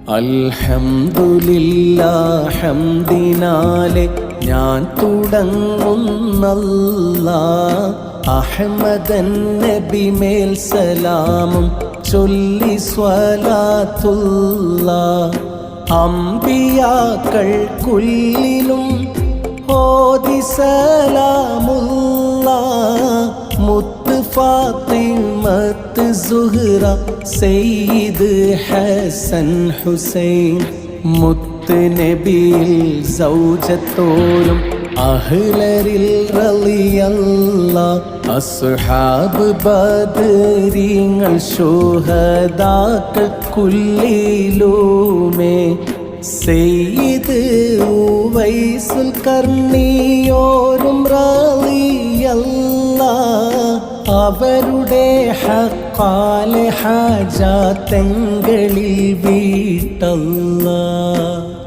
അൽഹംദുലില്ലാഹ് ഹംദിനാലെ ഞാൻ തുടങ്ങുന്നല്ലാഹ്. അഹ്മദൻ നബി മേൽ സലാമും ചൊല്ലി സ്വലാത്തുല്ലാഹ്. അംബിയാക്കൾ കുല്ലിലും ഓതി സലാമുല്ലാഹ്. മുത്ത് ഫാത്തിമത്ത് സുഹ്റ സയ്യിദ് ഹസൻ ഹുസൈൻ. മുത്ത് നബിയിൽ സൗജത്തോരും അഹ്ലരിൽ റളിയല്ലാഹ്. അസ്ഹാബ് ബദരീങ്ങൾ ശുഹദാക്കൾ കുല്ലിലുമേ. സയ്യിദ് ഉവൈസുൽ കർണിയോരും റളിയല്ലാഹ്. അവരുടെ ഹഖാലെ ഹജാത്തങ്ങളിൽ വീട്ടല്ലാഹ്.